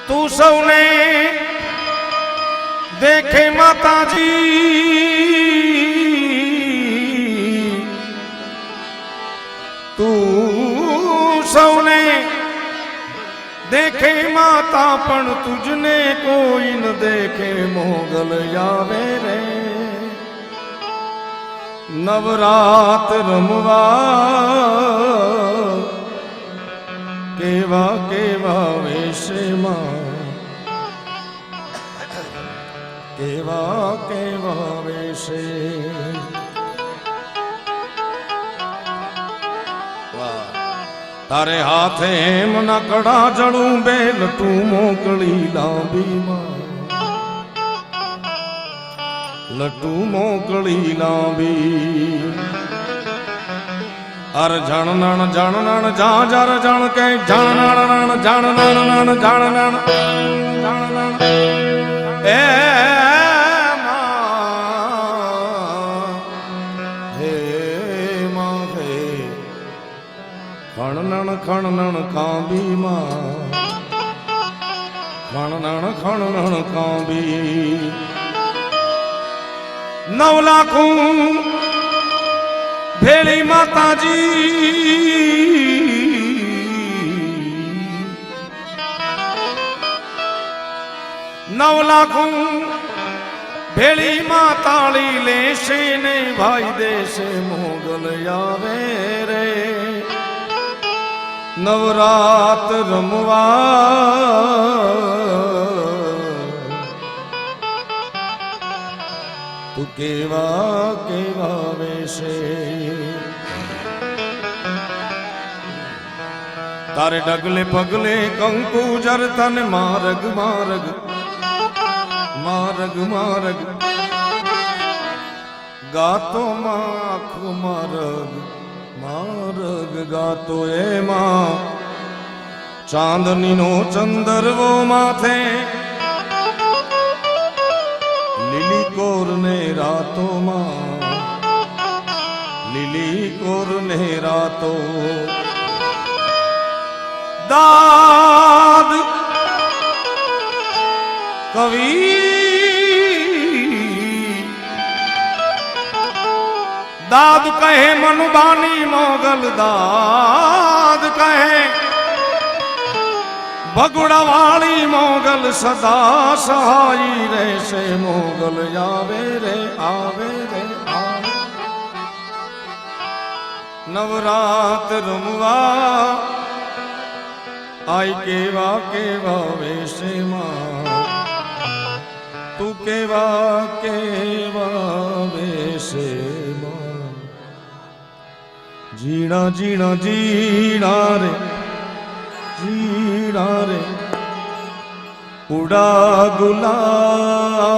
तू सौने देखे माता जी तू सौने देखे माता पण तुझने कोई न देखे मोगल यावे रे नवरात रमवा केवा केवा वेशे मां केवा केवा वेशे तारे हाथे मना कड़ा जड़ू बेल तू मोकली लांबी मां लटू मोकली लांबी अर जण नण जा जर जण के जण नण जण नण जण नण ए खणनण कांबी मां खणनण कांबी 9 लाखों भेली माता जी 9 लाखों भेली माताली लेशे ने भाई देशे मोगल यावे रे नवरात रमवा तू केवा केवा वेशे तारे डगले पगले कंकु जर तन मारग मारग मारग मारग गातो माख मारग मारग गातो ए मां चांदनी नो चंदरवो माथे લીલી કોરને રાતો માં લીલી કોરને રાતો દાદ કવિ दाद कहे मनुबानी मोगल दाद कहे भगुड़ा वाली मोगल सदा सहाई रहसे मोगल आवे रे आवे रे आवे नवरात रमवा आई केवा केवा वेशे मां तू केवा केवा वेशे मां जीना जीना जीना रे जीना रे उड़ा गुलाल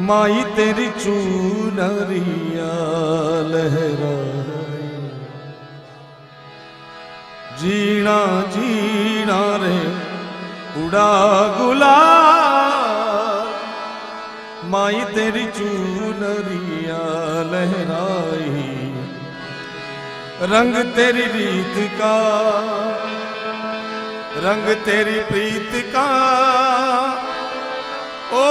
माई तेरी चूनरिया लहराए जीना जीना रे उड़ा गुलाल माई तेरी चूनरिया लहराई रंग तेरी रीत का रंग तेरी प्रीत का ओ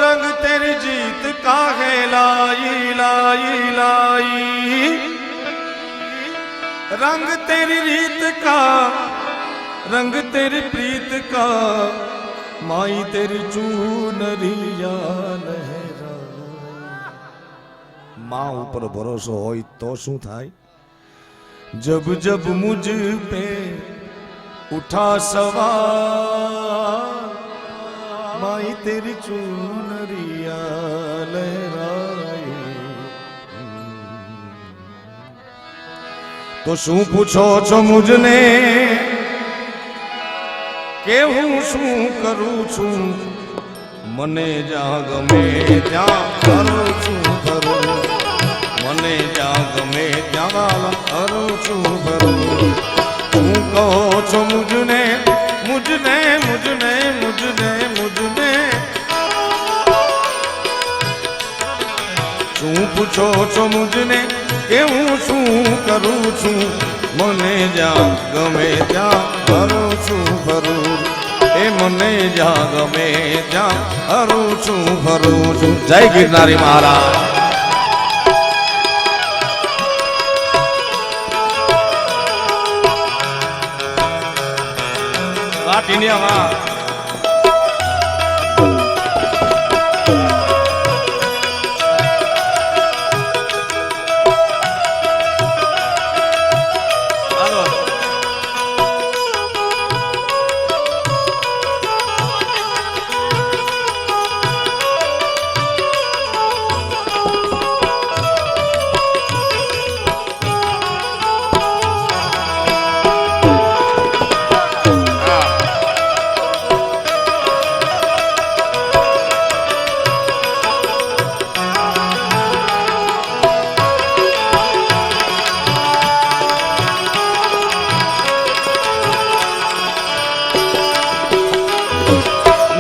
रंग तेरी जीत का है लाई लाई लाई रंग तेरी रीत का रंग तेरी प्रीत का माई तेरी चूनरिया लहराए मां ऊपर भरोસો હોય તો શું થાય जब जब मुझ पे उठा सवार माई तेरी चूनरिया लहराई तो शू पूछो छो मुझने के हूँ शू करूँ छू मने जा गमे त्या करूँ छू करूँ मने जा गमे त्या वाला करूँ छू करूँ तू कहो छो मुझने मुझने मुझने मुझने मुझने शू पूछो छो मुझने के हूँ शू करूँ छू मने जा गमे त्या करूँ छू જ્યાં ગમે ત્યાં હરું છું ફરું છું. જય ગિરનારી મહારાજ. ટીનિયામાં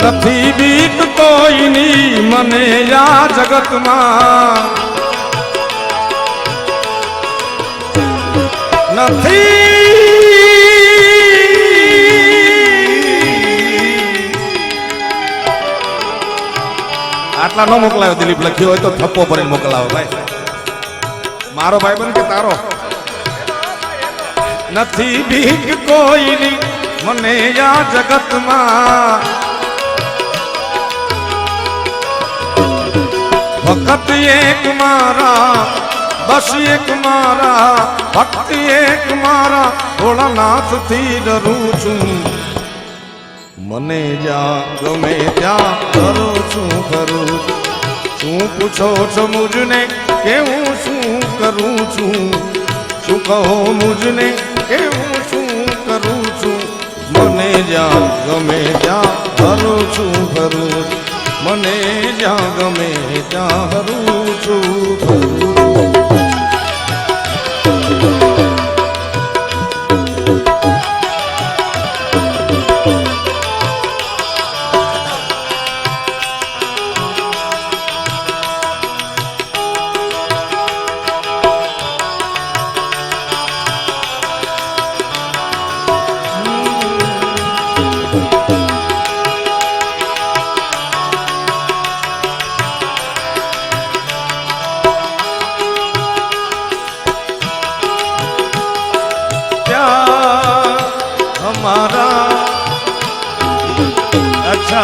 નથી બીક કોઈની મને યા જગતમાં નથી. આટલા ન મોકલાયો દિલીપ, લખ્યો હોય તો થપ્પો ભરીને મોકલાવો ભાઈ. મારો ભાઈ બન કે તારો? નથી બીક કોઈની મને યા જગતમાં, વખત એક મારા બસ એક મારા ભક્તિ એક મારા ભોળાનાથ થી ડરું છું. મને જ્યાં ગમે ત્યાં કરું છું કરું છું. શું પૂછો છો મુજને કેવું શું કરું છું? શું કહો મુજને કેવું શું કરું છું? મને જ્યાં ગમે ત્યાં કરું છું કરું છું. મને જ્યાં ગમે ત્યાં હરું છું ફરું. अच्छा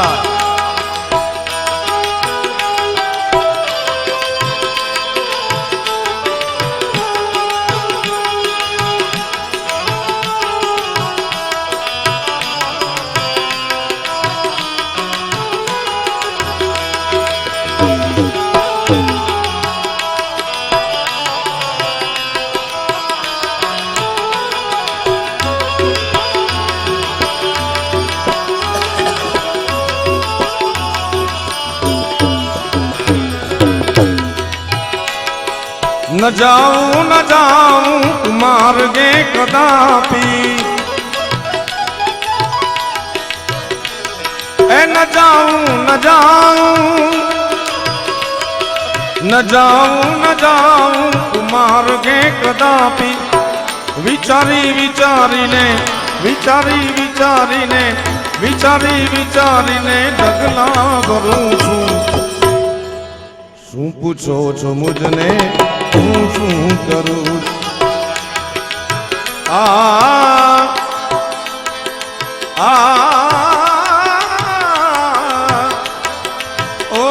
न जाऊं मार्गे कदापि, ए न जाऊं मार्गे कदापि. विचारी विचारीने ढगला करूं છું. શું પૂછો છો મુજને હું શું કરું? ઓ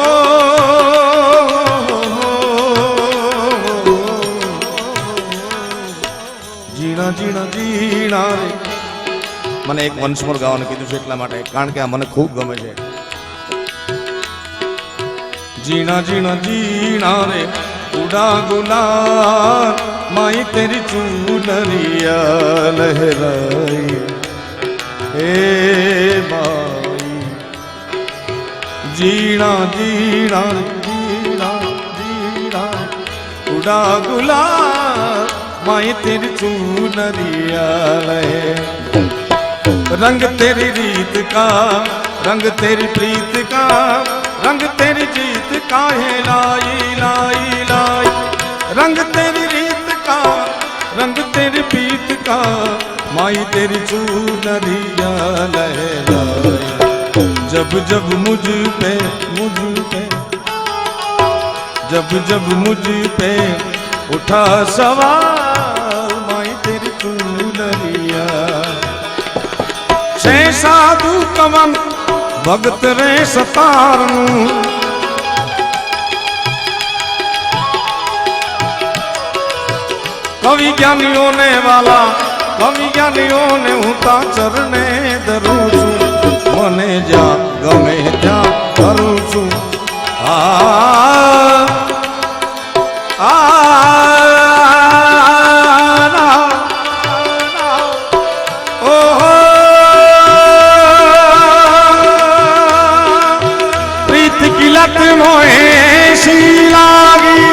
જીણા જીણા જીણા રે. મને એક વંશ મોર ગાવાનું કીધું છે એટલા માટે, કારણ કે આ મને ખૂબ ગમે છે. जीना जीना जीना रे उड़ा गुलाल माई तेरी चूनरिया लहराई. हे माई जीना जीना जीना जीना उड़ा गुलाल माई तेरी चूनरिया लहराई. रंग तेरी रीत का रंग तेरी प्रीत का रंग तेरी जीत का है लाई लाई लाई. रंग तेरी रीत का रंग तेरी प्रीत का माई तेरी चूनरिया लहराई. जब जब मुझ पे जब मुझ पे उठा सवाल माई तेरी चूनरिया छे साधु कवन भगत रे सतारनु कवि ज्ञानियों ने वाला कवि ज्ञानियों ने उता चरणे धरूं છું મને જ્યાં ગમે ત્યાં કરું છું प्रीत की लत मोहे सी लागी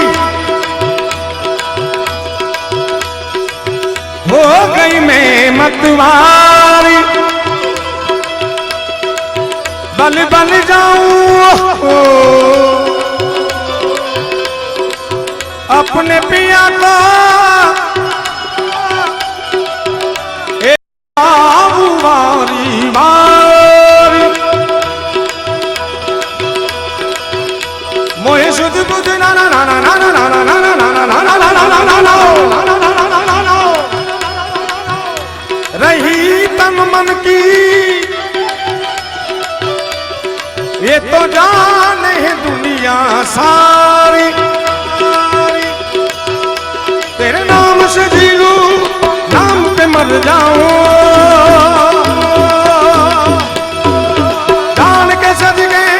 हो गई मैं मतवारी बल बन जाऊं अपने पिया को वारी वारी मोहे शुद्ध बुद्ध ना ना ना ना ना ना ना ना ना ना ना ना ना ना ना रही तन मन की ये तो जाने है दुनिया सारी तेरे नाम से जीऊं नाम पे मर जाऊं जान के सज गए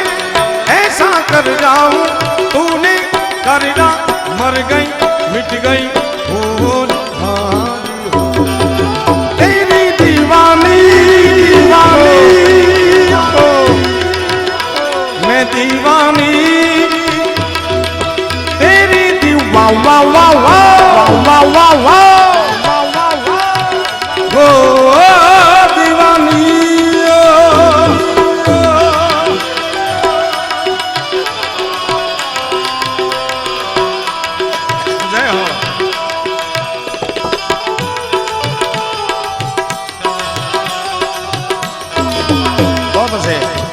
ऐसा कर जाऊं तूने करना मर गई मिट गई तेरी दीवानी मैं दीवानी तेरी दीवा वाह वाह वाह वाह वाह वाह वो दीवानी जय हो बहुत अच्छे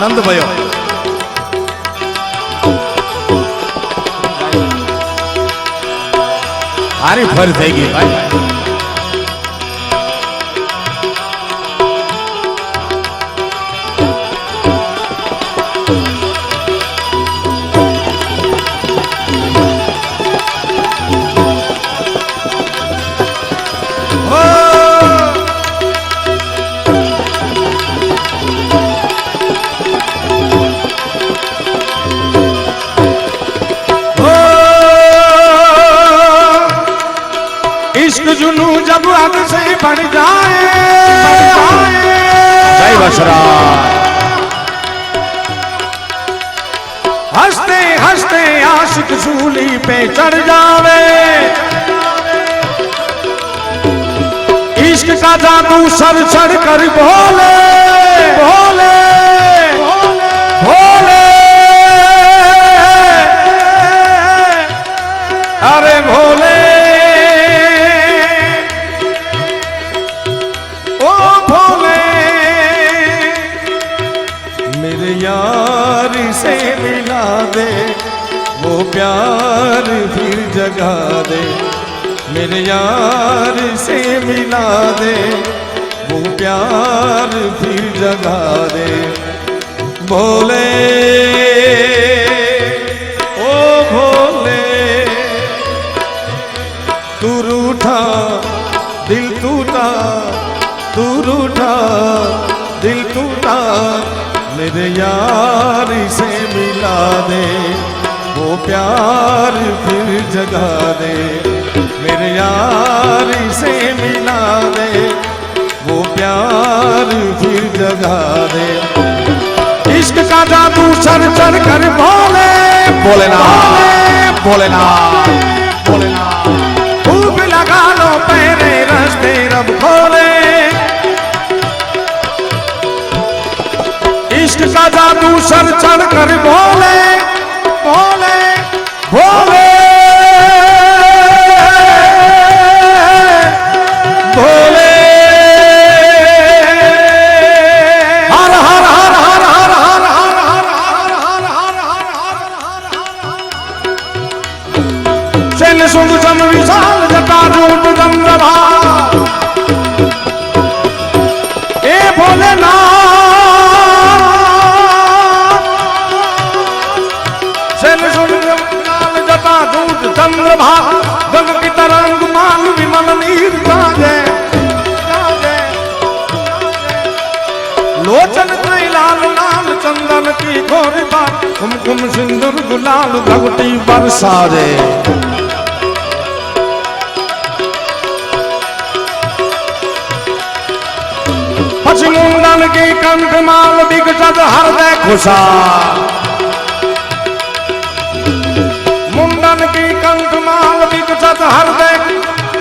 नंद भयो हारी फर થઈ ગઈ ભાઈ इश्क जुनू जब हद से बढ़ जाए जय बसरा हंसते हंसते आशिक सूली पे चढ़ जावे इश्क का जादू सर चढ़ कर बोले बोले बोले अरे भोले यार से मिला दे वो प्यार फिर जगा दे मेरे यार से मिला दे वो प्यार फिर जगा दे भोले ओ भोले तू रूठा दिल टूटा तू रूठा दिल टूटा मेरे यार से मिला दे वो प्यार फिर जगा दे मेरे यार से मिला दे वो प्यार फिर जगा दे इश्क का जादू चढ़ चढ़ कर बोले बोले ना बोले ना बोले ना खूब लगा लो पैरे रास्ते रब खोले तू सर चढ़ कर बोले बोले बोले बोले हर हर हर हर हर हर हर हर हर हर सेन सुंग सन विशाल जटा रूप चंद्रभा ए भोलेनाथ सेन सुंग विशाल जटा रूप चंद्रभा गंग की तरंग मान विमल नीर जागे लोचन कई लाल लाल चंदन की गोरी बात कुमकुम सिंदूर गुलाल भगवती बरसा रे पश्चिम मुंडन की कंठ माल विकसत हृदय खुशा मुंडन की कंठ माल विकसत हृदय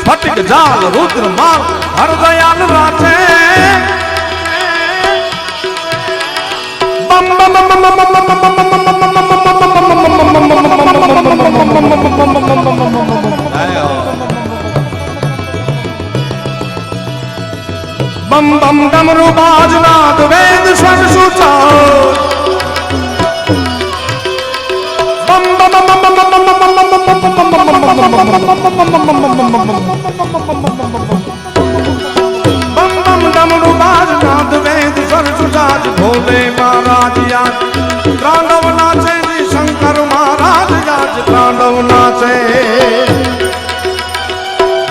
स्फटिक जाल रुद्र माल हृदयाल राचे बम बम बम बम बम बम बम डमरू बाजनाद वेद स्वर सुचार बम बम बम बम बम बम बम बम डमरू बाजनाद वेद स्वर सुचार भोले महाराज आज तांडव नाचे जी शंकर महाराज आज तांडव नाचे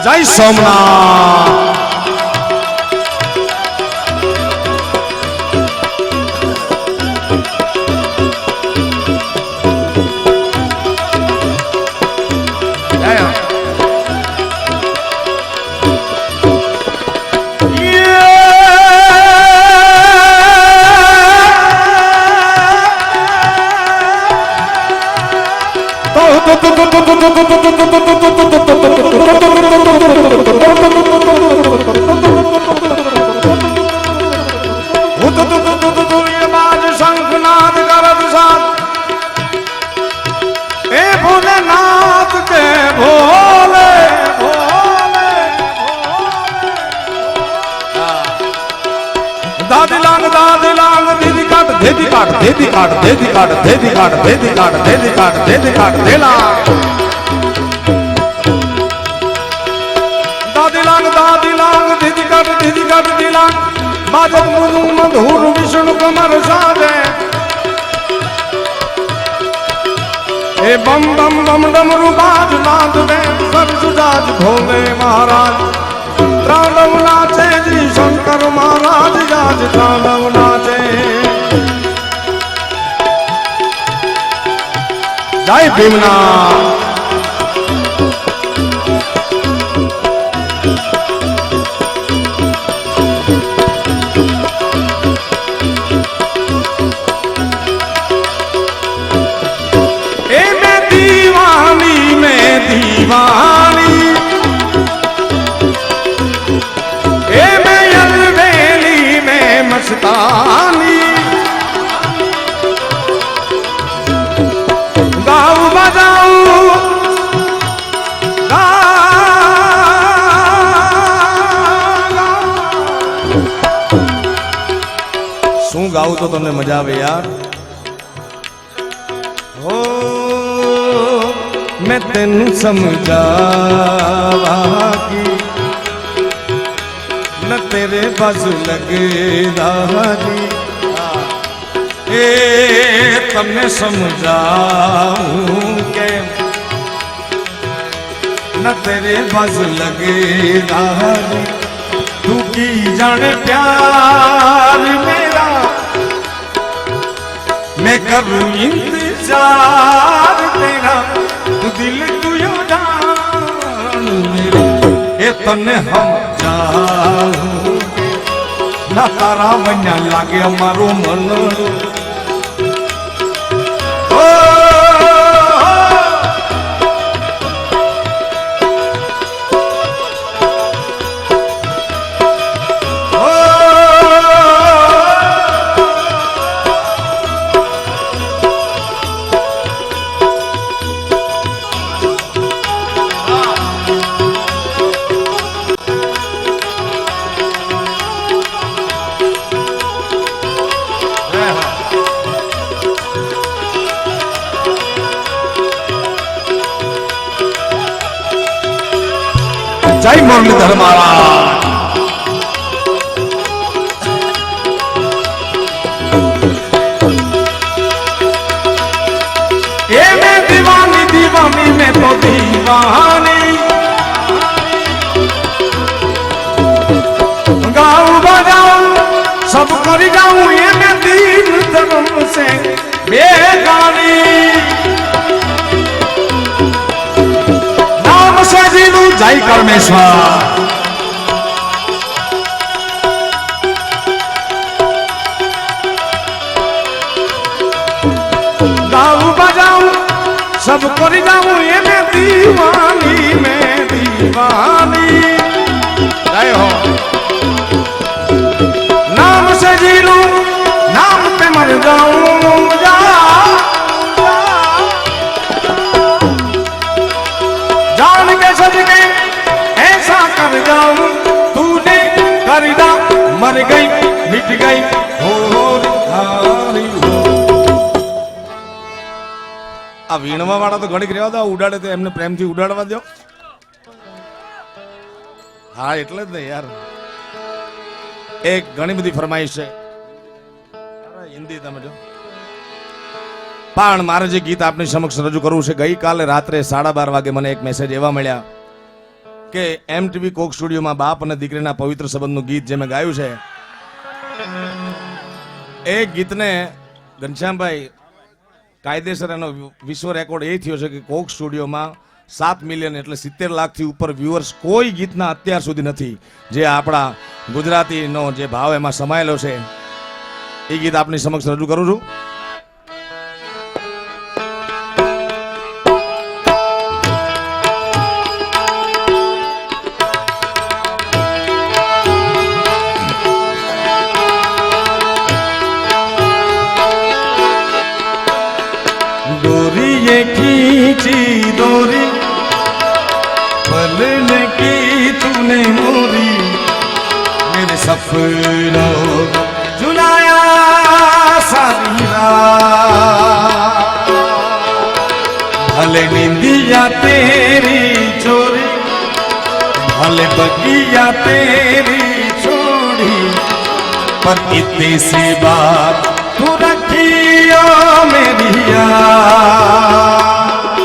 जय सोमनाथ शंखनाद करत साथ ए भोलेनाथ के भोले भोले दादी लांग दीदी काट देदी काट देदी काट देदी काट देदी काट देदी काट देदी काट देदी काट देला दादी लांग दीदी काट दिला बाजत मुदु मधुर विष्णु कमर साजे ए बम बम बम डमरू बाज नाद वेद स्वर सुजाज भोले महाराज तांडव नाचे जी शंकर महाराज आज तांडव नाचे जय भीमनाथ दीवानी ए मैं अलवेली में मस्तानी गाऊ बजाऊ शू गाऊ तो तमने मजा आवे यार हो मैं तेन समझावागी न तेरे बाजू लगे दारी ए तमने समझाऊं के न तेरे बाजू लगे दारी तू की जाने प्यार मेरा मैं करूं इंतजार तेरा तू दिल तू यो जान मेरे ए तने हम जाऊं ना तारा वन्या लागे मारो मन जय मुरलीधर महाराज। ये मैं दीवानी दीवानी में तो दीवानी गाऊं बजाऊं सब कर जाऊं ये मैं दीन धर्म से बेगानी नाम से जीलू जय कर्मेश्वर। गाऊं बजाऊं सब कर जाऊं ये मैं दीवानी में दीवानी जय हो। नाम से जी लूं नाम पे मर जाऊं जा जान के सज के ऐसा कर जाऊं तूने करीदा मर गई मिट गई हो हारी हो। आ वीणवा वाला तो घड़ी રહ્યા હતા ઉડાડે તો એમને પ્રેમથી ઉડાડવા દો। હા એટલે જ ને યાર એક ઘણી બધી ફરમાઈશ છે હિન્દી તમે જો પણ મારે જે ગીત આપની સમક્ષ રજૂ કરવું છે ગઈકાલે રાત્રે 12:30 વાગે મને એક મેસેજ એવા મળ્યા કે એમટીવી કોક સ્ટુડિયોમાં બાપ અને દીકરીના પવિત્ર સંબંધનું ગીત જે મેં ગાયું છે એ ગીતને ઘનશ્યામભાઈ કાયદેસર એનો વિશ્વ રેકોર્ડ એ થયો છે કે કોક સ્ટુડિયોમાં 7 મિલિયન એટલે 70 લાખથી ઉપર વ્યુઅર્સ કોઈ ગીતના અત્યાર સુધી નથી જે આપણા ગુજરાતીનો જે ભાવ એમાં સમાયેલો છે એ ગીત આપની સમક્ષ રજૂ કરું છું। डोरी ये खींची डोरी पलने की तूने मोरी मेरे सपनों जुलाया सारी रात भले नींदिया तेरी चोरी भले बगिया तेरी छोड़ी पर इतनी सी बात तू रखियो मेरी याद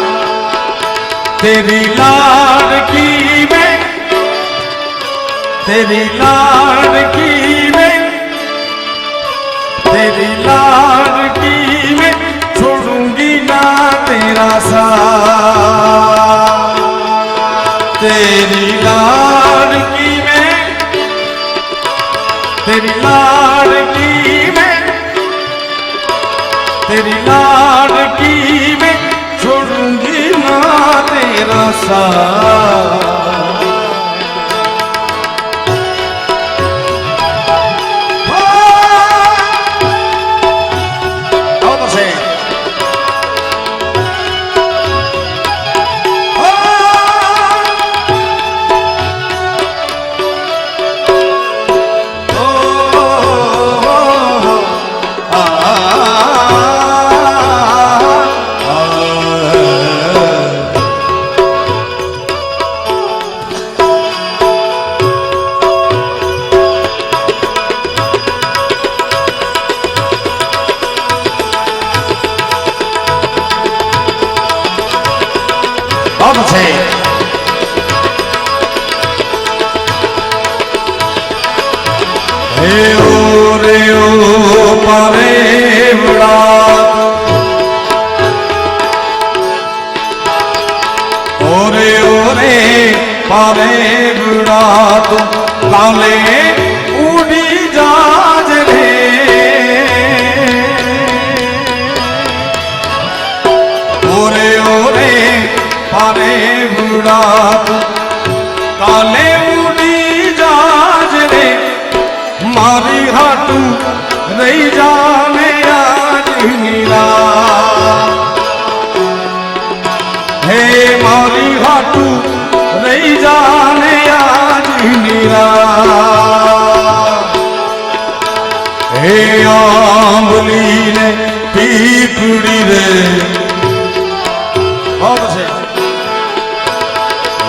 तेरी लाडकी में तेरी लाडकी में तेरी लाडकी में छोड़ूंगी ना तेरा साथ तेरी लाडकी में तेरी लाडकी में तेरी लाडकी में छोड़ूंगी ना तेरा साथ। पारे बुड़ा तू काले उड़ी जाज रे ओरे ओरे पारे बुड़ा तू काले उड़ी जाज रे मारी हाटू रही जाने आज नीला हे मारी हाटू रही जाने आज नीला हे आंबली ने पीपड़ी रे बहुत से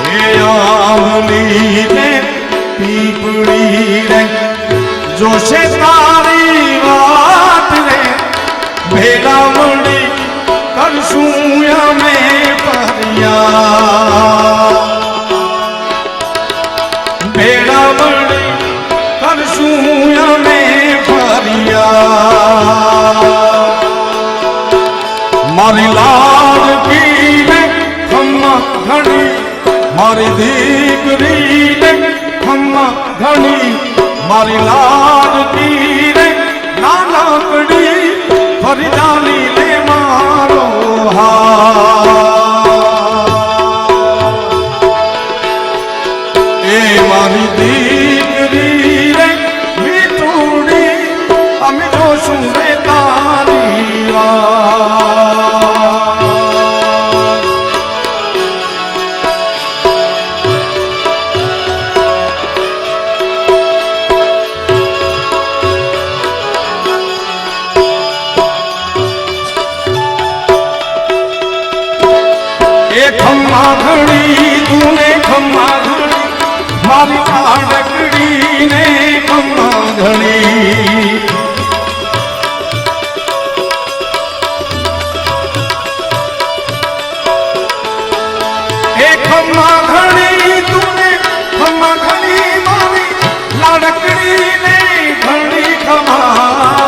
हे आंबली ને પીપળી રે જોશે તારી વાત રે ભેગા મળી કરશું અમે ફરિયાદ ભેગા મળી કરશું અમે ફરિયાદ મારી લાડકી ને ખમ્મા ઘણી મારી દીકરી ને ખમ્મા ઘણી મારી લાડકી ને નાનકડી ફરિયાદી લે મારો એ મારી દીકરી રે મીઠુડી અમે જોશું રે તારી ખમ્મા ઘણી તુને ખમ્મા ઘણી મારી લાડકડી ને ખમ્મા ઘણી એ ખમ્મા ઘણી તુને ખમ્મા ઘણી મારી લાડકડી ને ઘણી ખમ્મા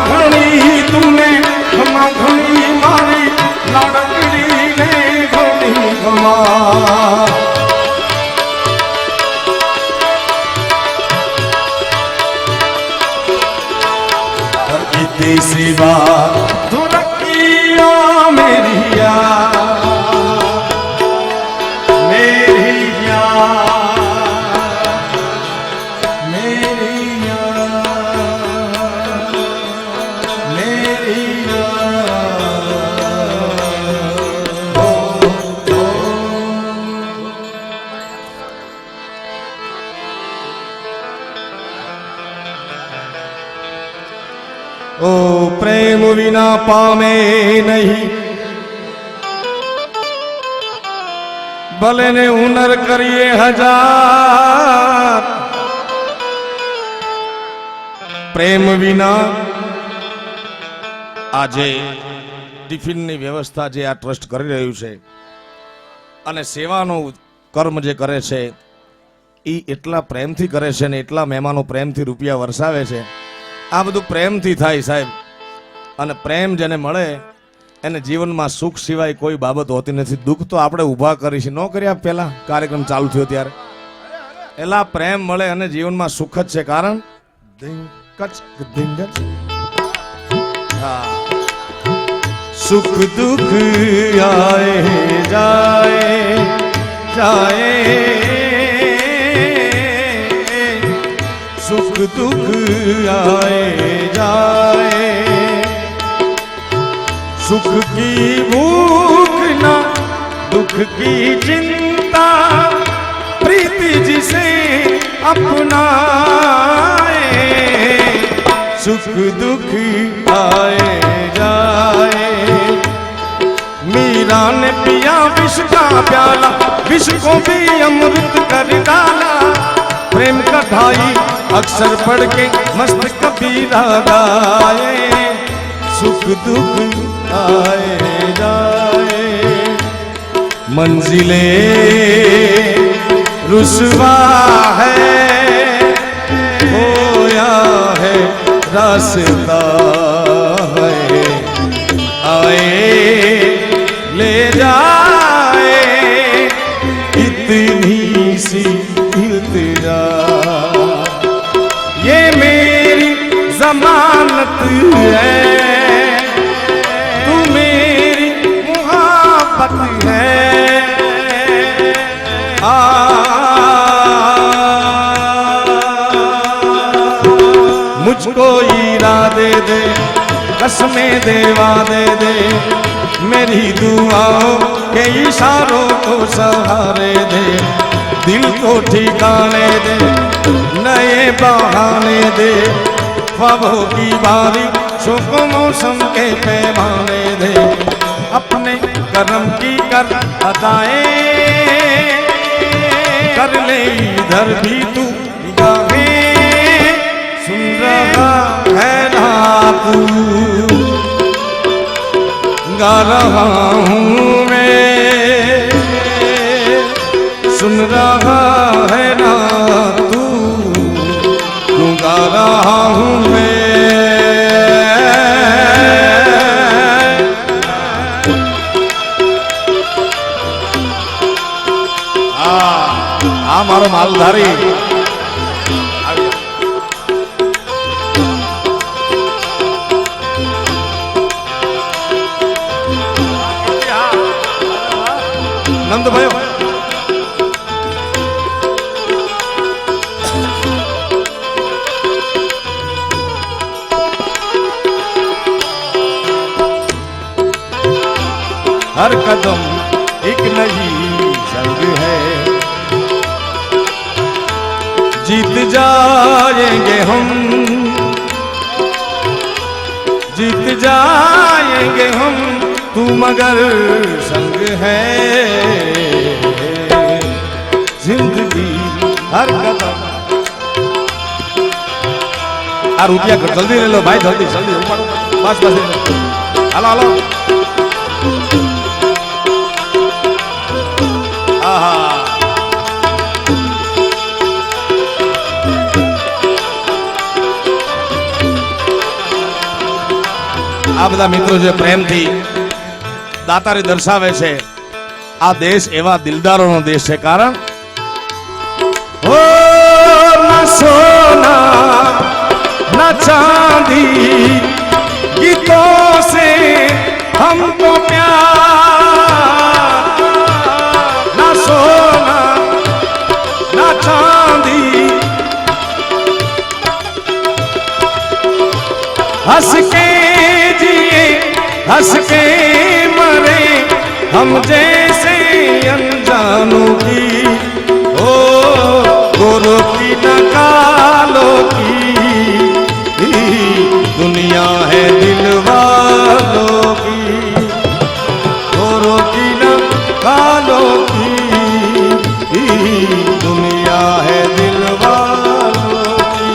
ઘણી તુને ખમા ઘણી મારી લાડકડી ને ઘણી ખમા इतनी सिवा दुरकिया मेरिया ओ प्रेम विना पामे नहीं भले ने हुनर करिए हजार प्रेम विना આજે ટિફિનની વ્યવસ્થા જે આ ટ્રસ્ટ કરી રહ્યું છે અને સેવાનો કર્મ જે કરે છે એ એટલા પ્રેમથી કરે છે ને એટલા મહેમાનો પ્રેમથી રૂપિયા વરસાવે છે આ બધું પ્રેમથી થાય સાહેબ અને પ્રેમ જેને મળે એને જીવનમાં સુખ સિવાય કોઈ બાબત હોતી નથી દુઃખ તો આપણે ઊભા કરી છે ન કર્યા પહેલા કાર્યક્રમ ચાલુ થયો ત્યારે એલા પ્રેમ મળે અને જીવનમાં સુખ જ છે કારણ સુખ દુઃખ આए जाए जाए सुख दुख आए जाए सुख की भूख ना दुख की चिंता प्रीति जिसे अपनाए सुख दुख आए जाए मीरा ने पिया विष का प्याला विष को भी अमृत कर डाला प्रेम का ढाई अक्षर पढ़ के मस्त कबीरा गाए सुख दुख आए जाए मंजिले रुसवा है खोया है रास्ता है आए ले जाए इतनी सी इल्तिजा ये मेरी जमानत है तू मेरी मुहब्बत है मुझको इरादे दे कसमें देवा दे दे मेरी दुआओं के इशारों को सहारे दे दिल को ठिकाने दे नए बहाने दे ख्वाबों की बारी वृक्षों को मौसम के पैमाने दे, अपने कर्म की कर अदाएं कर ले इधर भी तू निगाहें, सुन रहा है ना तू, गा रहा हूँ मैं, सुन रहा है ना तू, गा रहा हूँ मैं। आ मारो मालधारी नंद भाई हर कदम एक नई जंग है, जीत जाएंगे हम, जीत जाएंगे हम, तू मगर संग है, जिंदगी हर कदम। आ रुपया जल्दी ले लो भाई, जल्दी जल्दी बस बस हलो हलो। આ બધા મિત્રો જે પ્રેમથી દાતારી દર્શાવે છે, આ દેશ એવા દિલદારોનો દેશ છે, કારણ ઓ ના સોના ના ચાંદી ગીતોं से हमको प्यार, ना सोना ना चांदी, हंस के जिए हंस के मरे हम जैसे अनजानों की, ओ गोरों की न कालों की दुनिया है दिल वालों की, गोरों की न कालों की दुनिया है दिल वालों की।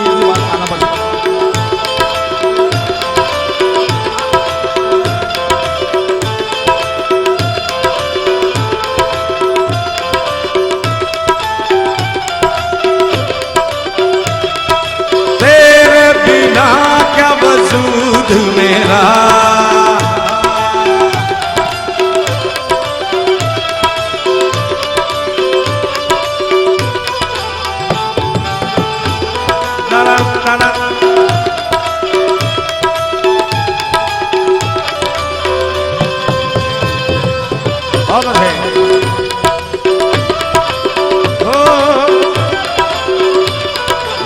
तेरे बिना क्या वजूद मेरा,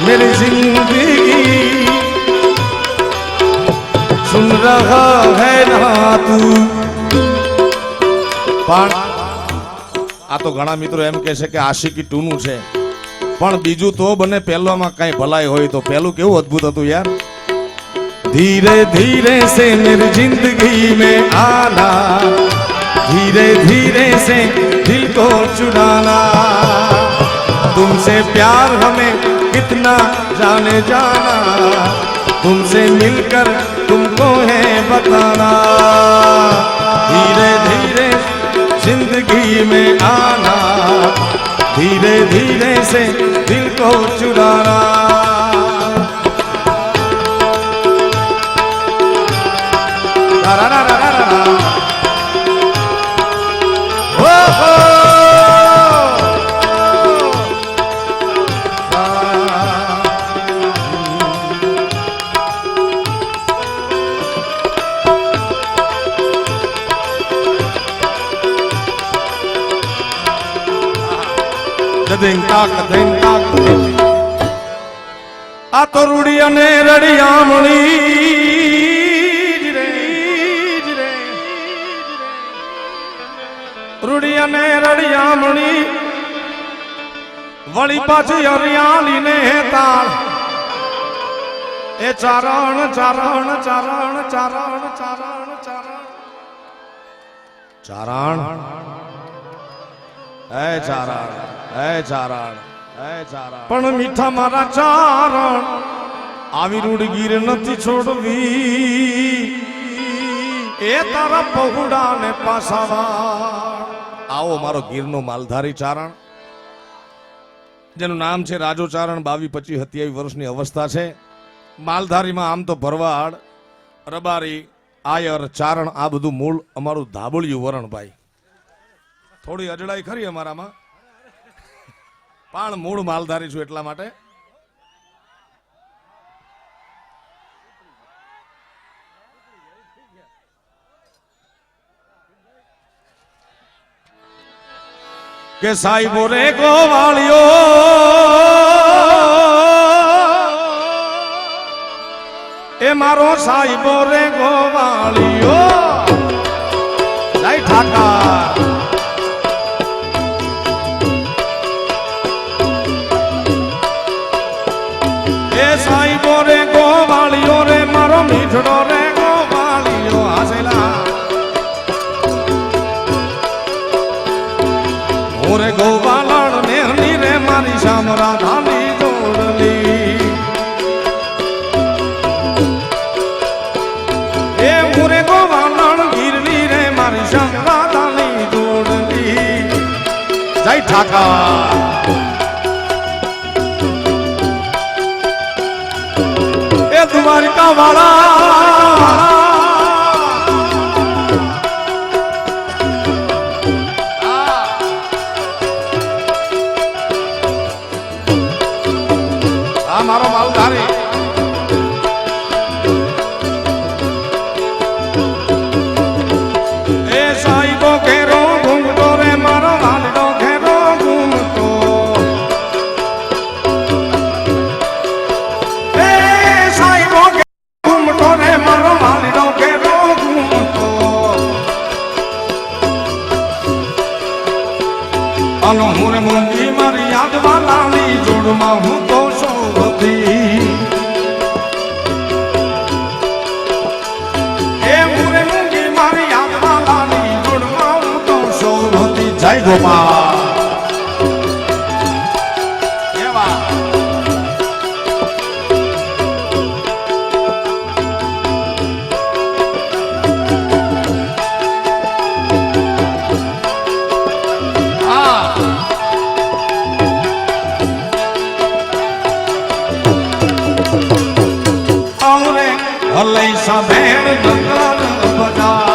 मेरी जिंदगी सुन रहा है ना तू। પણ આ તો ઘણા મિત્રો એમ કહે છે કે આશિકી 2 નું છે, પણ બીજું તો બને પહેલામાં કઈ ભલાઈ હોય તો પહેલું કેવું અદ્ભુત હતું યાર। धीरे धीरे से मेरी जिंदगी में आना, धीरे धीरे से दिल को चुराना, तुमसे प्यार हमें कितना जाने जाना, तुमसे मिलकर तुमको है बताना, धीरे धीरे जिंदगी में आना, धीरे धीरे से दिल को चुराना। रा रा रा रा रा रा। ओ हो आ तो रूढ़िया ने रड़ियामणी रूढ़िया ने रड़ियामणी वड़ी पाछी हरियाली ने ताल એ ચારણ ચારણ ચારણ ચારણ ચારણ ચારણ ચારણ હે ચારણ હે ચારણ હે ચારણ પણ મીઠા મારા ચારણ આવી રૂડ ગીર નથી છોડવી એ તારા પહુડા ને પાસાવાળ આવો મારો ગીરનો માલધારી ચારણ જેનું નામ છે રાજો ચારણ 22-25-27 વર્ષની અવસ્થા છે માલધારીમાં આમ તો ભરવાડ રબારી આયર ચારણ આ બધું મૂળ અમારું ધાબળિયું વરણભાઈ થોડી અજડાઈ ખરી અમારામાં પણ મૂળ માલધારી છું એટલા માટે કે સાહેબો રે ગોવાળિયો એ મારો સાહેબો રે ગોવાળિયો જય ઠાકર એ સાહેબો રે ગોવાળિયો રે મારો મીઠડો રે ગોવાળિયો હાસેલા ઓરે ગોવાલણ ને હની રે મારી શામ રાધાની જોડલી એ ઓરે ગોવાલણ ગીરવી રે મારી શામ રાધાની જોડલી જય ઠાકર એ દ્વારિકા વાળા મારો માલધારી એ સાહેબો ઘેરો ઘૂમતો રે મારો વાલડો ઘેરો ઘૂમતો એ સાહેબો ઘૂમતો રે મારો વાલડો ઘેરો ઘૂમતો અનો હું મુંગી મારી યાદ વાલાની જોડમાં હું તો જય ગોપાલ ભલે સભેણ નગર બજા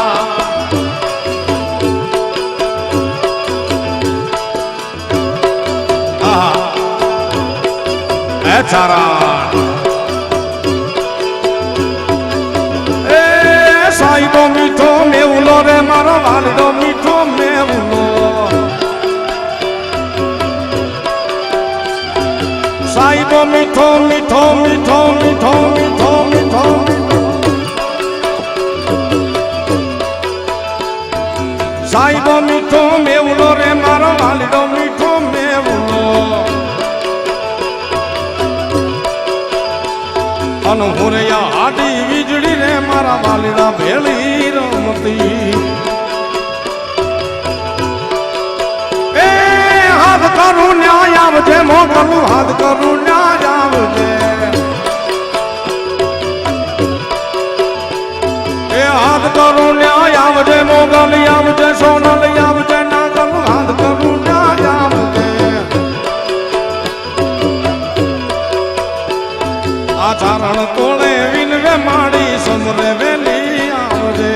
ચારણ એ સાહેબો મીઠો મેવલો રે મારો વાલડો મીઠો મેવલો સાહેબો મીઠો મીઠો મીઠો મીઠો મીઠો મીઠો સાહેબો મીઠો મેવલો રે મારો વાલડો મીઠો મેવલો અનહુરયા આડી વીજળી રે મારા વાલીડા ભેળી રમતી એ હાથ કરું ન્યાય આવજે મોકલું હાથ કરું ન્યાય આવજે એ હાથ કરું ન્યાય આવજે મોગલી આવજે સોનલી આવજે નાગલું હાથ કરું ન્યાય આવજે આ ચારણ તોળે વિનવે માડી સમરે વેલી આવજે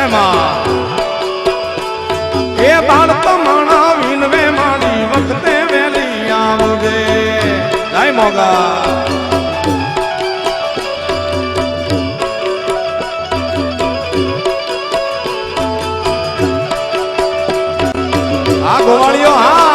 એમાં એ બાળ તમાણા વિનવે માડી વખતે વેલી આવજે જય મોગા આ ગોવાળીઓ હા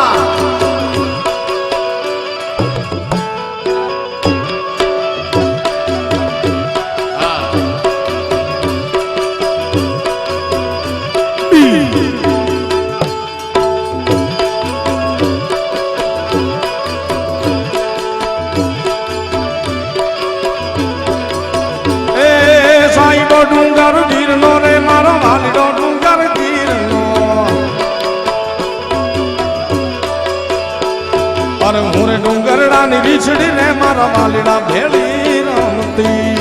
મારા વાલીડા ભેળી રમતી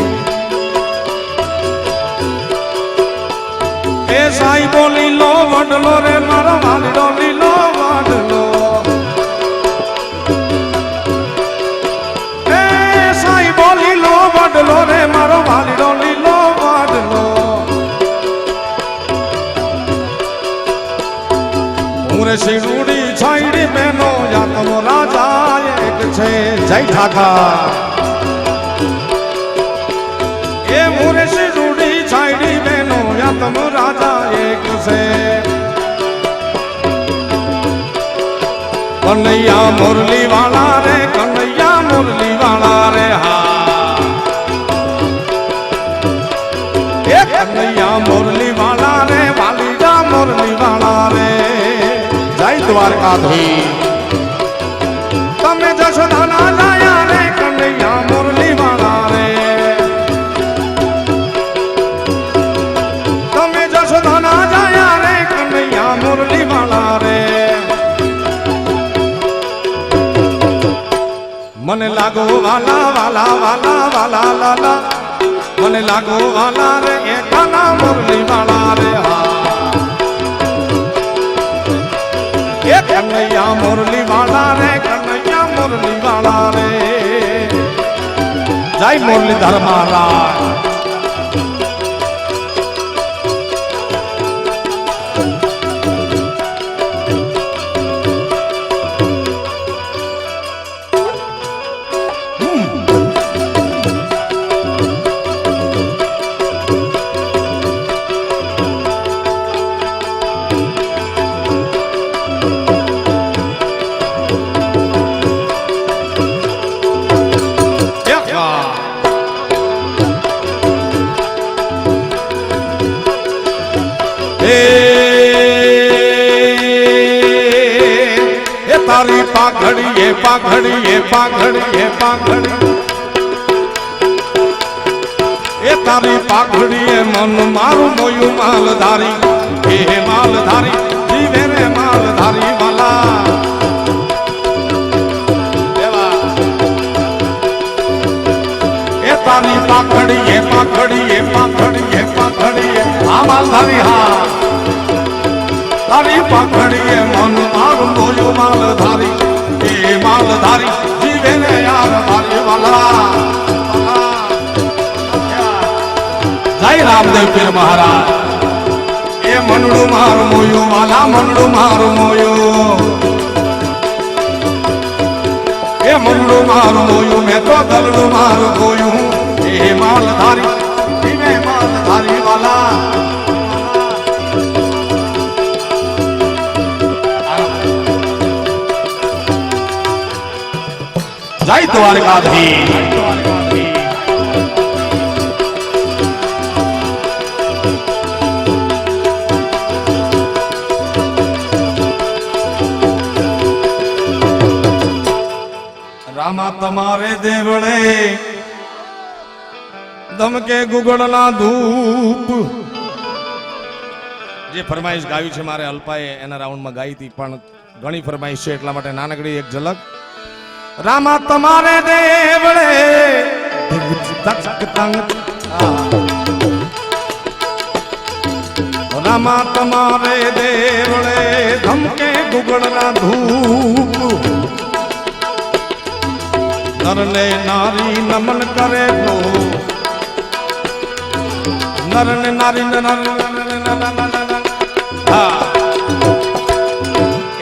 એ સાહેબો લીલો વડલો રે મારો વાલીડો લીલો વડલો એ સાહેબો લીલો વડલો રે મારો વાલીડો લીલો વડલો ઉરે શિરુડી છાઈડી બેનો યાતનો રાજા એક છે જય ઠાકર એ મુરે શિરુડી છાઈડી બેનો યાતનો રાજા એક છે કનૈયા મુરલી વાળા રે કનૈયા મુરલી વાળા રે હા એ કનૈયા મુરલી વાળા રે વાલીડા મુરલી વાળા રે જય દ્વારકાધીશ તમે જશોદાના લાયા રે કનૈયા મુરલી વાળા રે તમે જશોદાના લાયા રે કનૈયા મુરલી વાળા રે મને લાગો વાલા વાલા વાલા વાલા લાલા મને લાગો વાલા રે એ કાના મુરલી વાળા રે હા એ કનૈયા મુરલી વાળા રે કનૈયા મુરલી વાળા રે જય મુરલીધર મહારાજ તારી પાઘડી એ પાઘડી એ પાઘડી એ પાઘડી એ તારી પાઘડી એ મન મારું મોયું માલધારી એ માલધારી જીવે રે માલધારી વાલા એ તારી પાઘડી એ પાઘડી એ પાઘડી એ પાઘડી એ આ માલધારી હા તારી પાઘડી એ મન મારું મોયું માલધારી એ માલધારી જીવે ને યાર મારી વાલા જય રામદેવ પીર મહારાજ એ મનડું મારું મોયું વાલા મનડું મારું મોયું એ મનડું મારું મોયું મેં તો ગલડું મારું ગોયું એ માલધારી જીવે માલધારી વાલા જય દ્વારકાધીશ રામા તમારે દેવળે દમકે ગુગળના ધૂપ જે ફરમાઈશ ગાવી છે મારે અલ્પાએ એના રાઉન્ડમાં ગાઈ હતી પણ ઘણી ફરમાઈશ છે એટલા માટે નાનકડી એક ઝલક રામા તમારે દેવળે રામા તમારે દેવળે ધમકે ગુગળના ધૂપ નરને નારી નમન કરે તો નરને નારી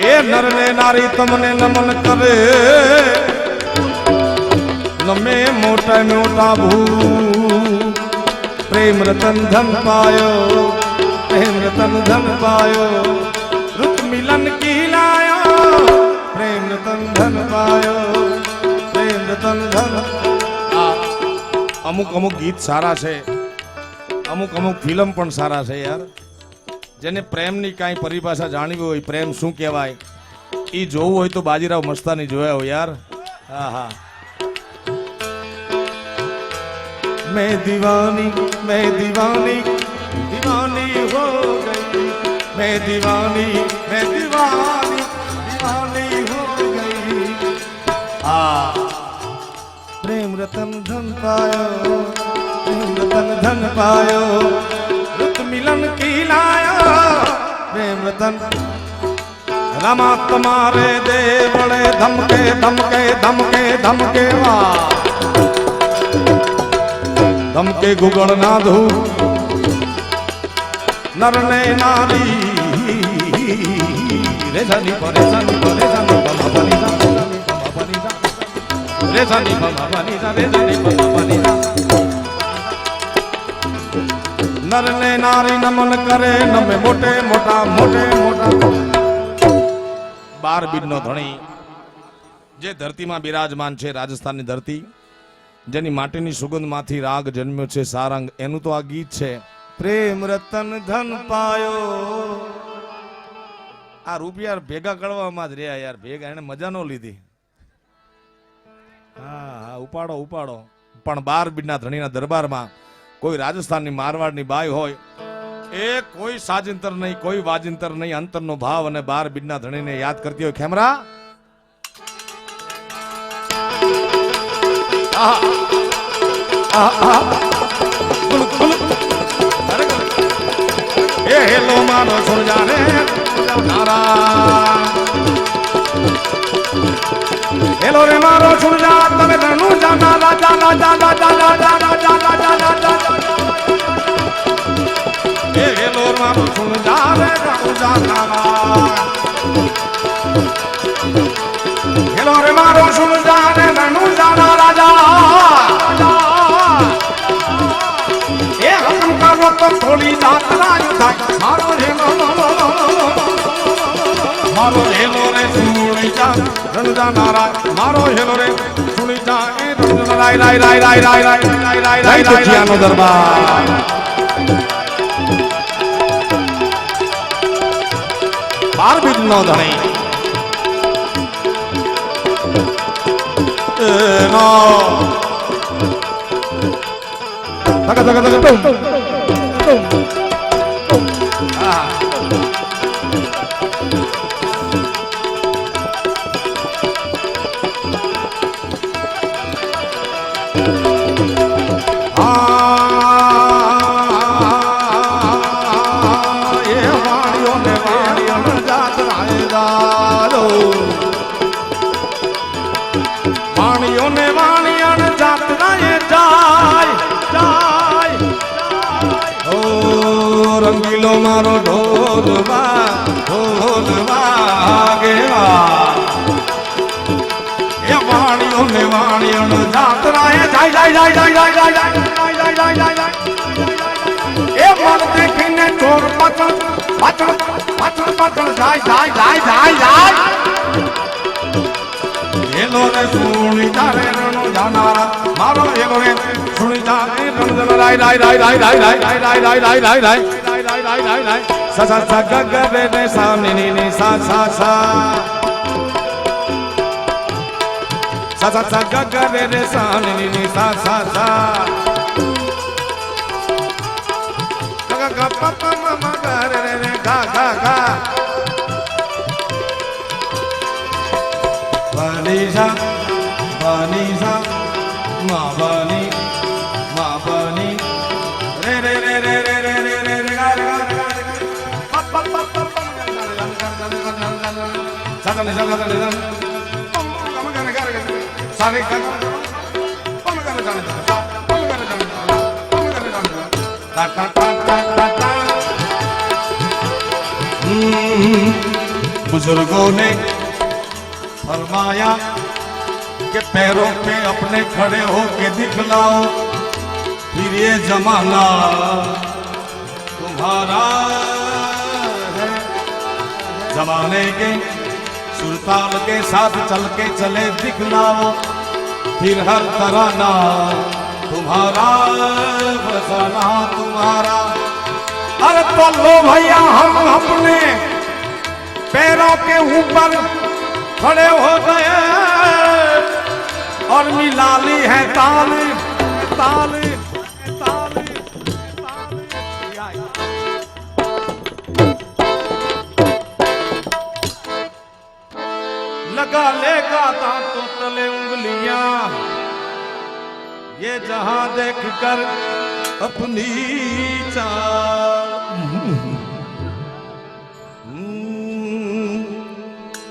એ નરને નારી તમને નમન કરે નમે મોટા મોટા ભૂ પ્રેમ રતન ધન પાયો પ્રેમ રતન ધન પાયો રુત મિલન કી લાયો પ્રેમ રતન ધન પાયો પ્રેમ રતન ધન અમુક અમુક ગીત સારા છે અમુક અમુક ફિલ્મ પણ સારા છે યાર જેને પ્રેમની કાંઈ પરિભાષા જાણવી હોય પ્રેમ શું કહેવાય એ જોવું હોય તો બાજીરાવ મસ્તાની જોયા હોય યાર હા હા मैं दीवानी दीवानी हो गई मैं दीवानी दीवानी हो गई रतन धन पायो, प्रेम रतन धन पायो, रुत मिलन की लाया, प्रेम रतन रमा तुम्हारे दे बड़े धमके धमके धमके धमके वाह धमके गुगड़ ना धू नर ने नारी रे जानी परे जानी पमा बनी जा रे जानी पमा बनी जा रे जानी पमा बनी जा नर ने नारी नमन करे नमे मोटे मोटा मोटे मोटा 12 બીજનો ધણી જે ધરતીમાં બિરાજમાન છે રાજસ્થાનની ધરતી જેની માટીની સુગંધમાંથી રાગ જન્મ્યો છે સારંગ એનું તો આ ગીત છે પ્રેમ રતન ધન પાયો આ રૂપિયા ભેગા કરવામાં જ રહ્યા યાર ભેગા એને મજા નો લીધી હા ઉપાડો ઉપાડો પણ 12 બીજના ધણીના દરબારમાં કોઈ રાજસ્થાનની મારવાડની બાઈ હોય એ કોઈ સાજિંતર નહીં કોઈ વાજિંતર નહીં અંતરનો ભાવ અને 12 બીજના ધણીને યાદ કરતી હોય ખેમરા એ હેલો માનો સુન જાને હેલો રે મારો સુન જા તમે ધણું જાના રાજા રાજા રાજા રાજા રાજા રાજા રાજા એ હેલો મારો સુન જા રે ધણું જાના હેલો રે મારો સુન જા રે ધણું જાના રાજા એ હમ કરો તો થોડી જાત્રા થાય મારો હેલો રે સુણી જા ધણું જાના રા મારો હેલો રે સુણી જા એ ધણું રાય રાય રાય રાય રાય રાય રાય રાય રાય નો દરબાર 12 બીજનો ધણી નો તક તક તક હા રંગીલો મારો ઢોલ વાગે એ વાણીઓ ને વાણીઓ જાતરા એ જાય જાય જાય જાય જાય જાય જાય એ મન દેખીને ચોર પાછળ પાછળ પાછળ પાછળ જાય જાય જાય જાય જાય હેલો રે સુણી તારે રણો જાનારા મારો હેલો રે સુણી તારે રણો રાય રાય રાય રાય રાય રાય રાય રાય રાય રાય રાય sa sa sa ga ga re re sa ni ni ni sa sa sa sa sa sa ga ga re re sa ni ni ni sa sa sa ga ga pa pa ma ma ga re re re ga ga ga bani sa ma bani re re re re re re re बुजुर्गों ने फरमाया कि पैरों पे अपने खड़े होके दिखलाओ फिर ये जमाना तुम्हारा है जमाने के सुरताल के साथ चल के चले दिखलाओ फिर हर तरह ना तुम्हारा फसाना तुम्हारा अरे तो लो भैया हम अपने पैरों के ऊपर खड़े हो गए और मिला ली है ताल ताल ताल लगा लेगा दांतों तले उंगलियां ये जहां देख कर अपनी चाल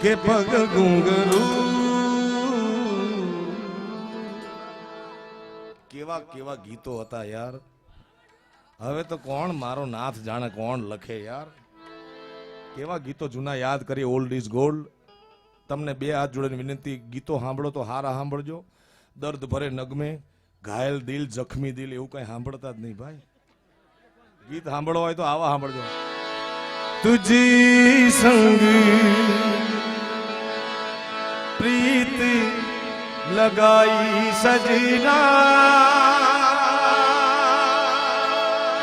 के पग घुंघरू કેવા કેવા ગીતો હતા યાર. હવે તો કોણ મારો નાથ જાણે કોણ લખે યાર. કેવા ગીતો જૂના યાદ કરી. Old is gold. તમને બે હાથ જોડીને વિનંતી, ગીતો સાંભળો તો હારા સાંભળજો. દર્દ ભરે નગમે, ઘાયલ દિલ, જખમી દિલ એવું કઈ સાંભળતા જ નહીં ભાઈ. ગીત સાંભળવા હોય તો આવા સાંભળજો. તુજી સંગ પ્રીત लगाई सजना,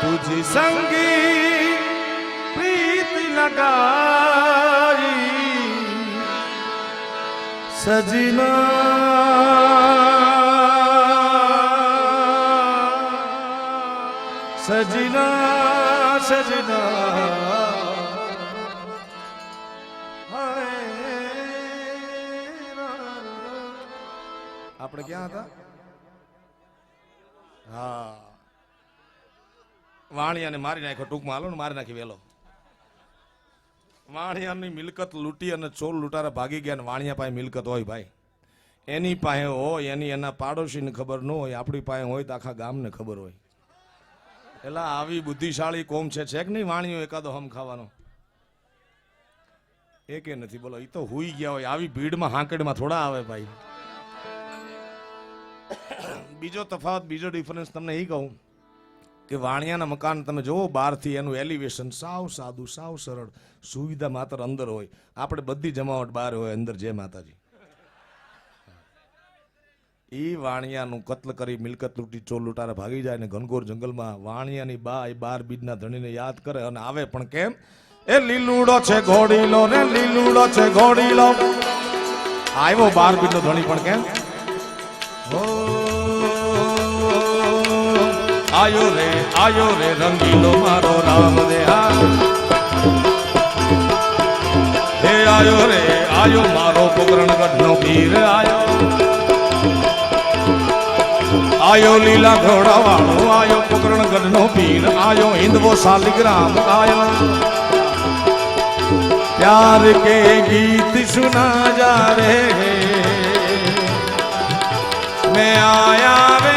तुझी संगी प्रीत लगाई सजना, सजना सजना આપણે ક્યાં હતા? હા, વાણિયાને મારી નાખ્યો. ટૂંકમાં હાલો ને, મારી નાખી વેલો. વાણિયાની મિલકત લૂંટી અને ચોર લૂંટારા ભાગી ગયા. ને વાણિયા પાસે મિલકત હોય ભાઈ, એની પાસે હોય, એની એના પાડોશીને ખબર ન હોય, આપણી પાસે હોય તો આખા ગામને ખબર હોય. એટલે આવી બુદ્ધિશાળી કોમ છે કે નહીં? વાણિયો એકાદો હમ ખાવાનો એકે નથી. બોલો, એ તો હુઈ ગયા હોય. આવી ભીડમાં હાંકડમાં થોડા આવે ભાઈ. બીજો તફાવત, બીજો ડિફરન્સ તમને એ કહું કે વાણિયાના મકાન તમે જોવો બહારથી, એનું એલિવેશન સાવ સાદું, સાવ સરળ, સુવિધા માત્ર અંદર હોય. આપણે બધી જમાવટ બહાર હોય, અંદર જય માતાજી. એ વાણિયાનું કત્લ કરી, મિલકત લૂંટી, ચોર લૂંટારા ભાગી જાય ને ઘનઘોર જંગલમાં વાણિયાની બા એ 12 બીજના ધણીને યાદ કરે અને આવે. પણ કેમ? એ લીલુડો છે ઘોડીલો ને, લીલુડો છે ઘોડીલો. આવ્યો 12 બીજનો ધણી, પણ કેમ? આયો રે રંગીલો મારો રામ દે. હે આયો રે આયો મારો પોકરણગઢ નો પીર આયો. આયો લીલા ઘોડા વાળો આયો, પોકરણગઢ નો પીર આયો. હિંદવો શાલિગ્રામ આયો. प्यार के गीत सुना जा रे, मैं आया रे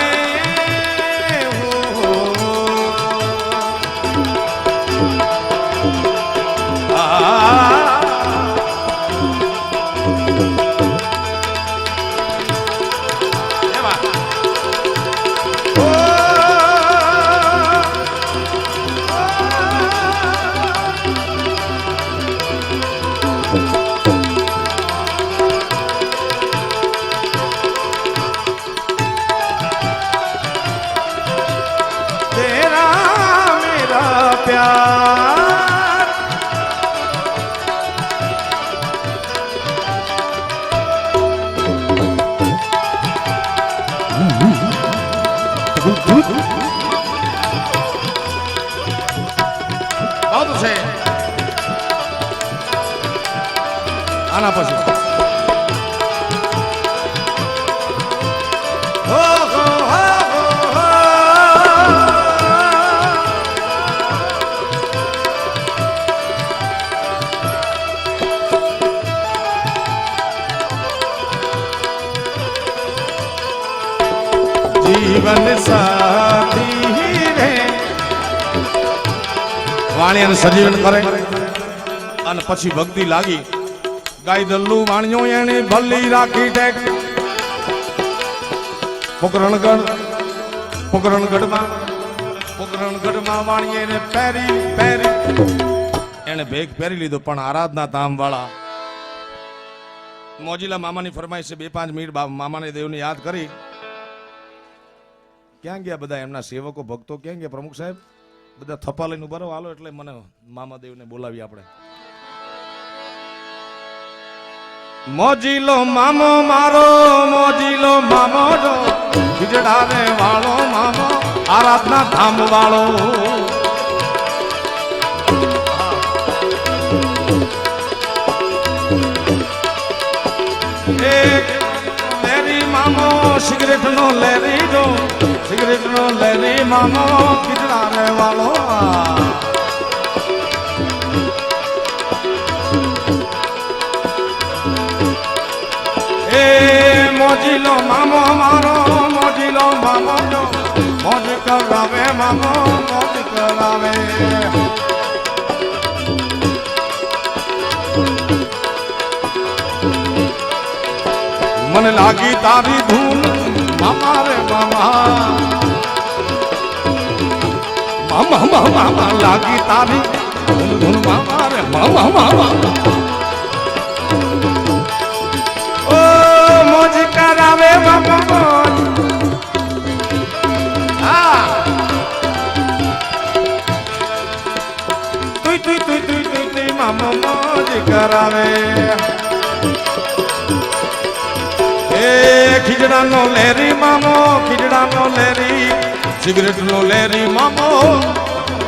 આના પછી જીવન સાથી રે વાણિયાને સજીવન કરે અને પછી ભક્તિ લાગી. ગાય દલ્લુ વાણિયો એને ભલ્લી રાખી ટેક. પોકરણગઢમાં વાણિયે ને પહેરી એને ભેગ પહેરી લીધો. પણ આરાધના ધામ વાળા મોજીલા મામાની ફરમાઈશ છે 2-5 મિનિટ મામાને દેવને યાદ કરી. ક્યાં ગયા બધા એમના સેવકો ભક્તો? ક્યાં ગયા પ્રમુખ સાહેબ? બધા થપ્પા લઈને ઉભા રહો હાલો. એટલે મને મામાદેવને બોલાવી આપણે. મોજીલો મામો મારો, મોજીલો મામો જો ખીજડાને વાળો મામો, આરાધના ધામ વાળો. એક મેરી મામો સિગરેટ નો લેરી જો સિગરેટ નો લેરી મામો ખીજડા રે વાળો એ મોજીલો મામો મારો મોજીલો મામો જો મોજ કરાવે મામો મોજ કરાવે મને લાગી તારી ધૂન મામા રે મામા મામા મામા લાગી તારી ધૂન મામા રે મામા મામા ઓ મોજ કરાવે મામા મોજ હા તુઈ મામા મોજ કરાવે ખીજડા નો લેરી મામો ખીજડા નો લેરી સિગરેટ નો લેરી મામો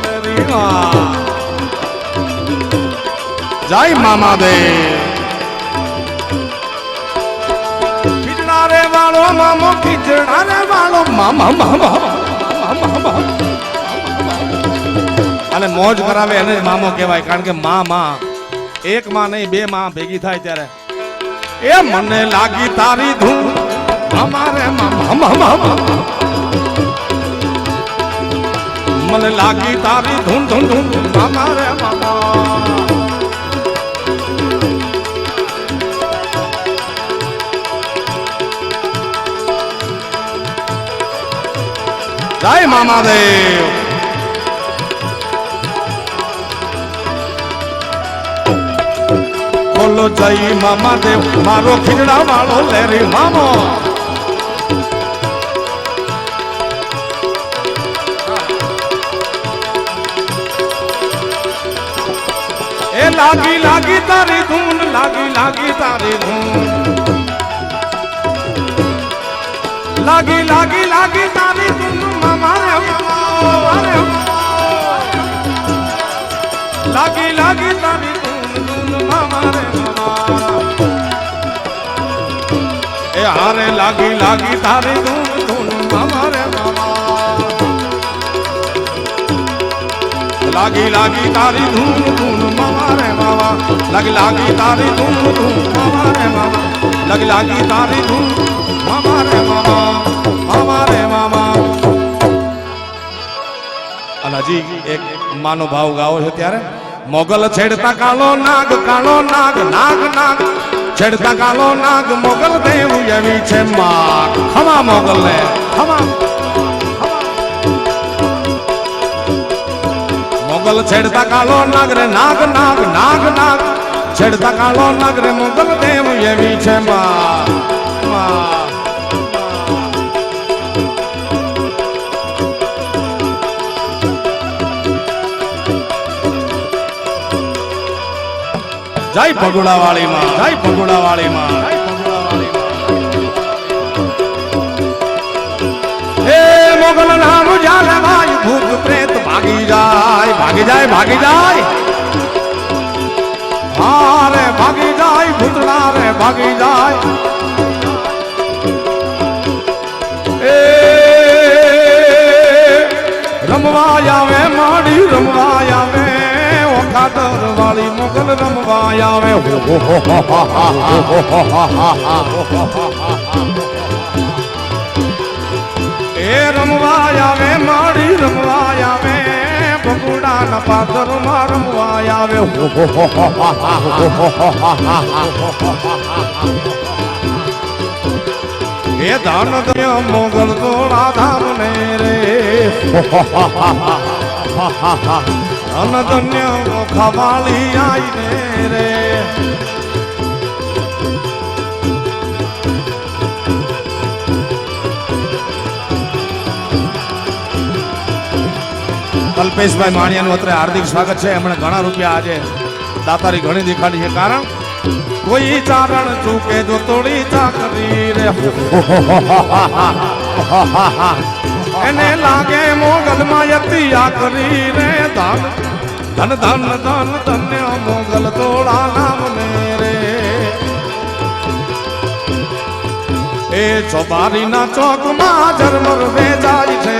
લેરી જય મામા દે ખીજડા રે વાળો મામો ખીજડા રે વાળો મામા મામા અને મોજ કરાવે એને મામો કહેવાય કારણ કે માં એક માં નહીં બે માં ભેગી થાય ત્યારે એ મને લાગી તારી ધૂન અમારે મામા મને લાગી તારી ધૂન ધૂન ધૂન અમારે મામા જય મામા દેવ બોલો જય મામા દેવ મારો ખીજડા વાળો લેરી મામો એ લાગી લાગી તારી ધૂન લાગી તારી ધૂન લાગી તારી ધૂન મામા રે મામા લાગી તારી ધૂન મામા રે એ હારે લાગી તારી ધૂન મામા રે મામા લાગી તારી ધૂન મામા રે મામા લાગી તારી ધૂન મામા રે મામા લાગી તારી ધૂન મામા રે મામા અને હજી એક માનો ભાવ ગાવો છે ત્યારે મોગલ છેડતા કાળો નાગ નાગ છેડતા કાળો નાગ મોગલ દેવ એવી છે માગ ખમા મોગલ ને ખમા મોગલ છેડતા કાળો નાગ રે નાગ છેડતા કાળો નાગ રે મોગલ દેવ એવી છે માગ જય ભગુડા વાળી માં જય ભગુડા વાળી માં હે મોગલ નામ જાલે ભાઈ ભૂત પ્રેત ભાગી જાય હારે ભાગી જાય ભૂતડા રે ભાગી જાય એ રમવા આવે માડી રમવા આવે ઓખાદર વાળી મોગલ રમવા આવે એ રમવા આવે માડી રમવા આવે ભગુડા ના પાદર માં રમવા આવે એ ધાન મોગલ તોડા ધામ ને રે અનધન્ય ખવાલી આઈને રે કલ્પેશભાઈ માણિયાનું અત્રે હાર્દિક સ્વાગત છે એમણે ઘણા રૂપિયા આજે દાતારી ઘણી દેખાડી છે કારણ કોઈ ચારણ ચૂકે તો તોડી ચાકરી રે એને લાગે મોગલ માં યતિયા કરી રે ધન ધન ધન ધન ધન્ય મોગલ તોડા નામ ને રે એ એ ચોબારીના ચોકમાં ઝરમર વેચાય છે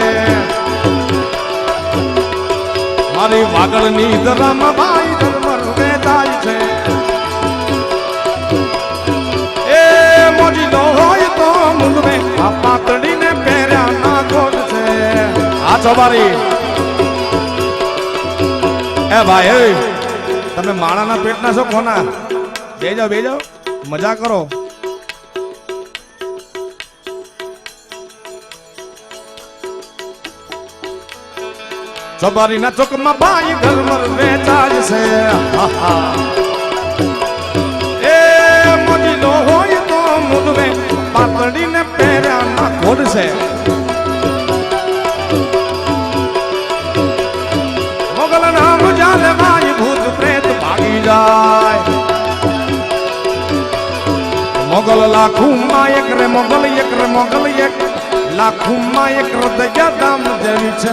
મારી વાગડની દરામાં ભાઈ ઝરમર વેચાય છે એ મોજીલો હોય તો મુંડવે આ પાતળીને પહેર્યા ના કોટ છે આ ચોબારી એ ભાઈ તમે માણાના પેટના છો કોના બે જાઓ મજા કરો ચોબારીના ચોકમાં ભાઈ ઝરમર વેચાય છે એ મોજીલો હોય તો મુંડવે પાતળીને પહેર્યા ના કોટ છે મોગલ નામ જાલે ભાઈ ભૂત પ્રેત ભાગી જાય મોગલ લાખુમાં એક રે મોગલ એક લાખુમાં એક હૃદય દામ જેવી છે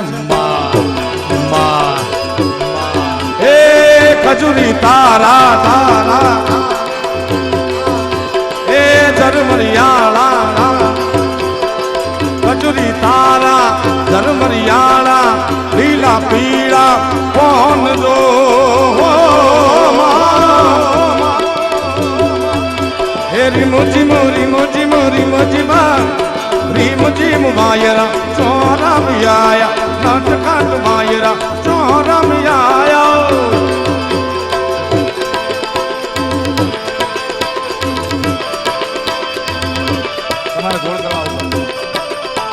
એ ખજૂરી તારા એ ઝરમરિયાળા ખજૂરી તારા ઝરમરિયાળા લીલા પીળા કોણ દો હે રીમુજી વાયરા ચોરામિયા નાટકાટ વાયરા ચોરામિયા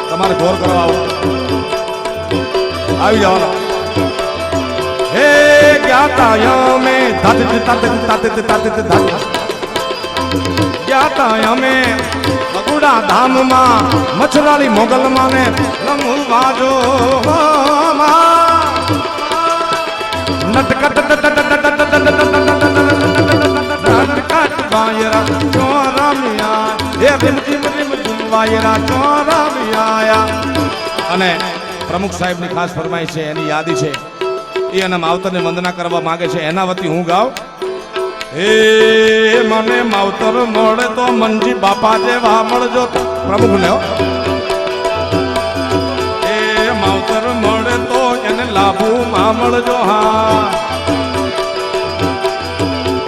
તમારે ગોળ કરવા આવી જવાના હે જ્ઞાતા અમે જ્ઞાતા અમે બગુડા ધામમાં મછરાળી મોગલ માને રમવા જો નટકટ વાયરા ચોરામિયા હે રીમઝીમ વાયરા ચોરામિયા અને પ્રમુખ સાહેબની ખાસ ફરમાઈ છે એની યાદી છે એ એના માવતરને વંદના કરવા માંગે છે એના વતી હું ગાઉં હે મને માવતર મળે તો મનજી બાપા જેવા મળજો પ્રમુખ ને એ માવતર મળે તો એને લાભુ માં મળજો હા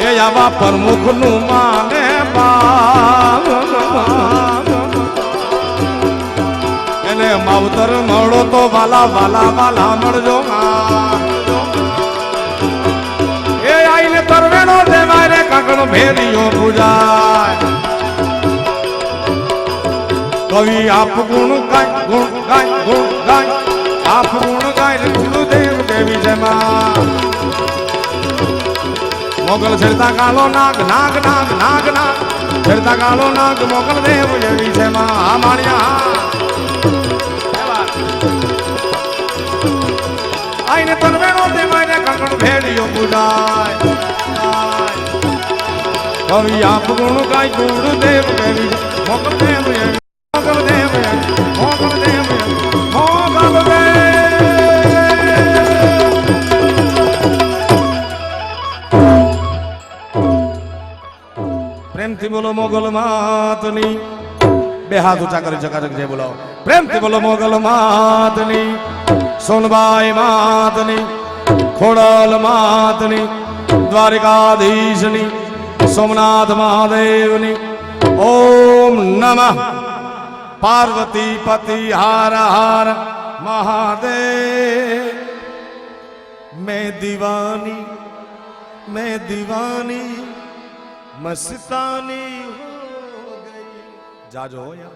એ આવા પ્રમુખ નું માને એને માવતર મળો તો વાલા વાલા વાલા મળજો એ આઈને તરવેણો દેવાય રે કાકડો ભેરીઓ પૂજાય કવિ આપ ગુણ ગાય આપ ગુણ ગાય ગુરુદેવ દેવી જમા મોગલ છેડતા કાળો નાગ છેડતા કાળો નાગ મોગલ દેવ દેવી જમા આ માણ્યા આઈને તરવેણો દેવાય રે કાકડો ભેરીઓ પૂજાય કવિ આપ ગુણ ગાય ગુરુદેવ દેવી મોગલ દેવ મોગલ દેવ મોગલ દેવ મોગલ દેવ પ્રેમથી બોલો મોગલ માતની બે હાથ ઊંચા કરી ચકાચક જે બોલાવો પ્રેમથી બોલો મોગલ માતની સોનબાઈ માતની ખોડલ માતની દ્વારિકાધીશની સોમનાથ મહાદેવની ઓમ નમઃ પાર્વતી પતિ હાર હાર મહાદેવ मैं दीवानी मस्तानी हो गई जाजो हो या